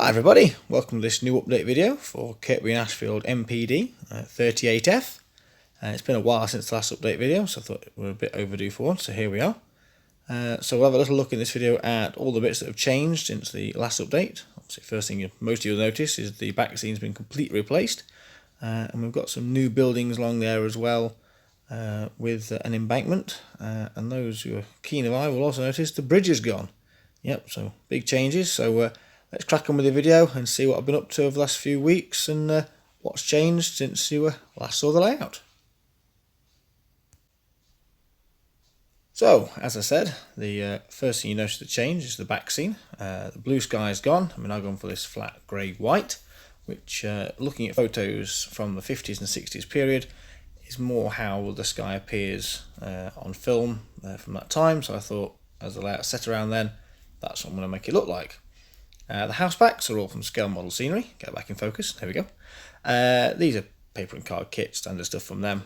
Hi everybody, welcome to this new update video for Kirkby and Ashfield MPD 38F. It's been a while since the last update video, so I thought we were a bit overdue for one, so here we are. So we'll have a little look in this video at all the bits that have changed since the last update. Obviously, first thing most of you will notice is the back scene's been completely replaced, and we've got some new buildings along there as well with an embankment, and those who are keen of eye will also notice the bridge is gone. Yep, so big changes. So let's crack on with the video and see what I've been up to over the last few weeks and what's changed since you last saw the layout. So, as I said, the first thing you notice the change is the back scene. The blue sky is gone, and we're now going for this flat grey-white, which, looking at photos from the 50s and 60s period, is more how the sky appears on film from that time. So I thought, as the layout set around then, that's what I'm going to make it look like. The house backs are all from scale model scenery. Get back in focus. There we go. These are paper and card kit, standard stuff from them,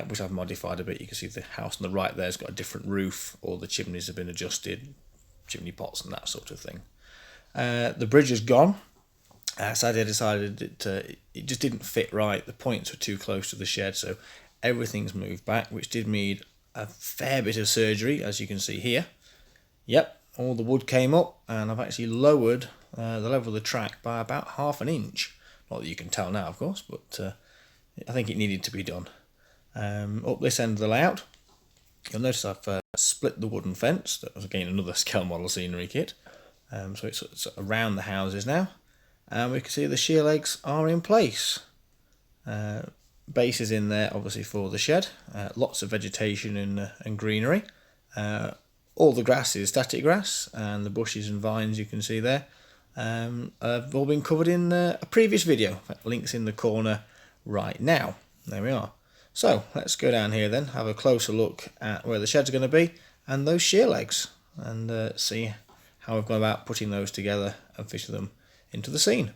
which I've modified a bit. You can see the house on the right there has got a different roof. All the chimneys have been adjusted, chimney pots and that sort of thing. The bridge is gone. Sadly, I decided it just didn't fit right. The points were too close to the shed, so everything's moved back, which did need a fair bit of surgery, as you can see here. Yep, all the wood came up, and I've actually lowered the level of the track by about ½ an inch. Not that you can tell now, of course, but I think it needed to be done. Up this end of the layout, you'll notice I've split the wooden fence. That was again another scale model scenery kit. So it's around the houses now, and we can see the shear legs are in place. Base is in there, obviously, for the shed. Lots of vegetation and greenery. All the grass is static grass, and the bushes and vines you can see there have all been covered in a previous video. In fact, links in the corner right now. There we are. So let's go down here then, have a closer look at where the shed's going to be and those shear legs, and see how we've gone about putting those together and fitting them into the scene.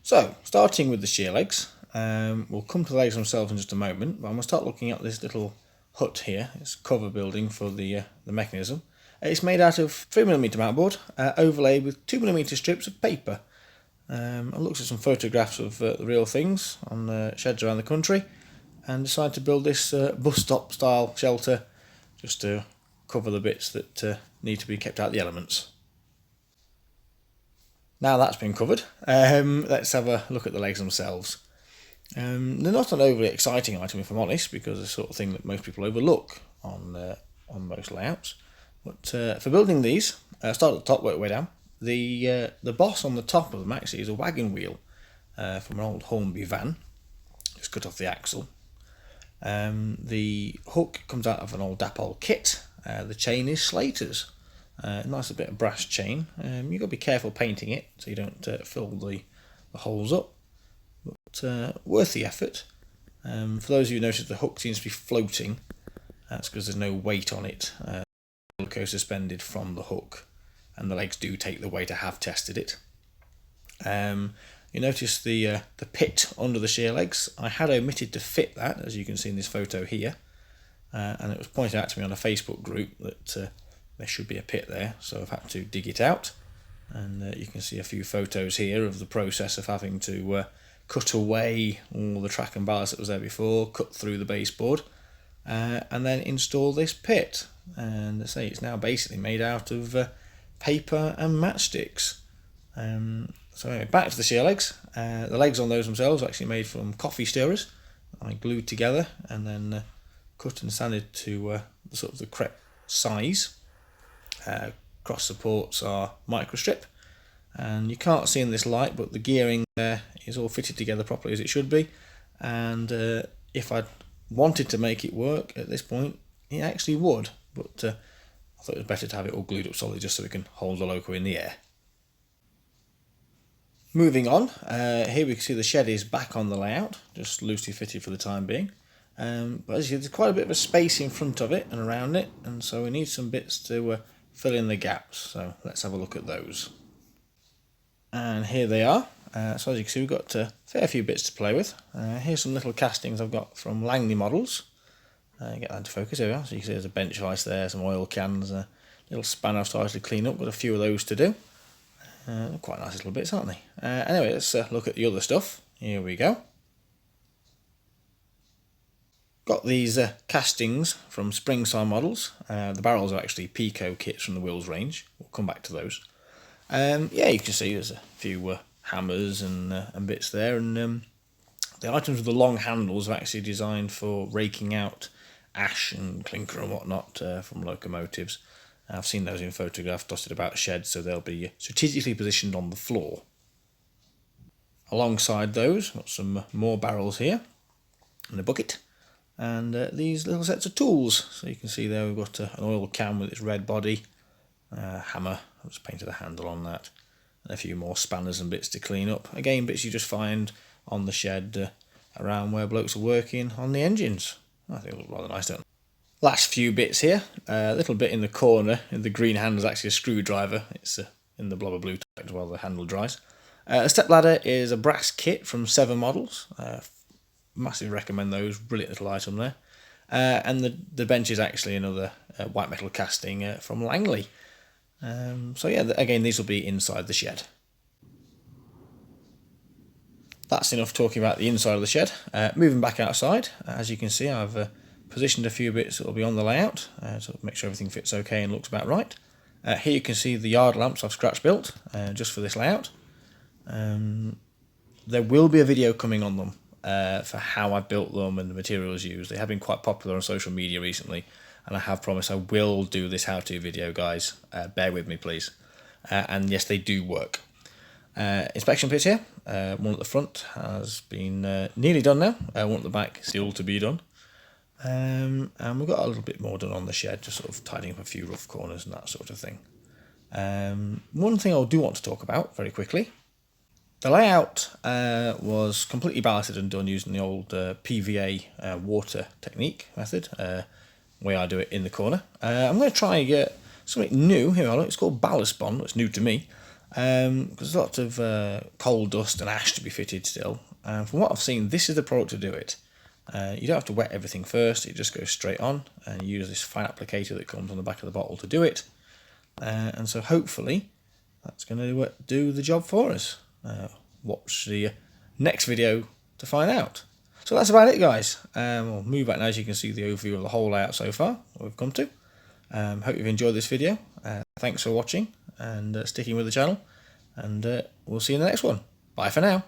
So, starting with the shear legs, we'll come to the legs themselves in just a moment, but I'm going to start looking at this little hut here. It's a cover building for the mechanism. It's made out of 3mm mountboard, overlaid with 2mm strips of paper. I looked at some photographs of the real things on sheds around the country, and decided to build this bus stop style shelter just to cover the bits that need to be kept out of the elements. Now that's been covered, let's have a look at the legs themselves. They're not an overly exciting item, if I'm honest, because it's the sort of thing that most people overlook on most layouts. But for building these, start at the top, work your way down. The boss on the top of them actually is a wagon wheel from an old Hornby van. Just cut off the axle. The hook comes out of an old Dapol kit. The chain is Slater's. Nice bit of brass chain. You've got to be careful painting it so you don't fill the holes up, but worth the effort. For those of you who noticed the hook seems to be floating, that's because there's no weight on it. The roller coaster suspended from the hook, and the legs do take the weight. I have tested it. You notice the pit under the shear legs. I had omitted to fit that, as you can see in this photo here, and it was pointed out to me on a Facebook group that there should be a pit there, so I've had to dig it out. And you can see a few photos here of the process of having to cut away all the track and ballast that was there before, cut through the baseboard, and then install this pit. And I say it's now basically made out of paper and matchsticks. So anyway, back to the shear legs. The legs on those themselves are actually made from coffee stirrers. I glued together and then cut and sanded to the correct size. Cross supports are microstrip, and you can't see in this light, but the gearing there is all fitted together properly as it should be. And if I'd wanted to make it work at this point, it actually would, but I thought it was better to have it all glued up solid just so we can hold the loco in the air. Moving on, here we can see the shed is back on the layout, just loosely fitted for the time being. But as you see, there's quite a bit of a space in front of it and around it, and so we need some bits to fill in the gaps. So let's have a look at those. And here they are. So as you can see, we've got a fair few bits to play with. Here's some little castings I've got from Langley models. Get that into focus. Here we are. So you can see there's a bench vise there, some oil cans, Little spanner I've started to clean up, got a few of those to do. Quite nice little bits, aren't they? Anyway, let's look at the other stuff. Here we go. Got these castings from Springside models. The barrels are actually Pico kits from the Wills range. We'll come back to those. Yeah, you can see there's a few hammers and bits there, and the items with the long handles are actually designed for raking out ash and clinker and whatnot from locomotives. I've seen those in photographs dotted about sheds, so they'll be strategically positioned on the floor. Alongside those, got some more barrels here, and a bucket. And these little sets of tools. So you can see there we've got an oil can with its red body, hammer, I've just painted a handle on that, and a few more spanners and bits to clean up. Again, bits you just find on the shed around where blokes are working on the engines. I think they look rather nice, don't they? Last few bits here, a little bit in the corner, the green handle is actually a screwdriver. It's in the blob of blue while the handle dries. A step ladder is a brass kit from 7 models. Massively recommend those, brilliant little item there. And the bench is actually another white metal casting from Langley. So yeah, again, these will be inside the shed. That's enough talking about the inside of the shed. Moving back outside, as you can see, I've positioned a few bits that will be on the layout, so make sure everything fits okay and looks about right. Here you can see the yard lamps I've scratch built, just for this layout. There will be a video coming on them. For how I built them and the materials used. They have been quite popular on social media recently, and I have promised I will do this how-to video, guys. Bear with me, please. And yes, they do work. Inspection pits here. One at the front has been nearly done now. One at the back still to be done. And we've got a little bit more done on the shed, just sort of tidying up a few rough corners and that sort of thing. One thing I do want to talk about very quickly. The layout was completely ballasted and done using the old PVA water technique method, way I do it in the corner. I'm going to try and get something new. Here, look, it's called Ballast Bond. It's new to me, because there's lots of coal dust and ash to be fitted still. And from what I've seen, this is the product to do it. You don't have to wet everything first. It just goes straight on, and you use this fine applicator that comes on the back of the bottle to do it. And so hopefully that's going to do the job for us. Watch the next video to find out. So that's about it, guys. We'll move back now, as you can see the overview of the whole layout so far what we've come to. Hope you've enjoyed this video. Thanks for watching and sticking with the channel, and we'll see you in the next one. Bye for now.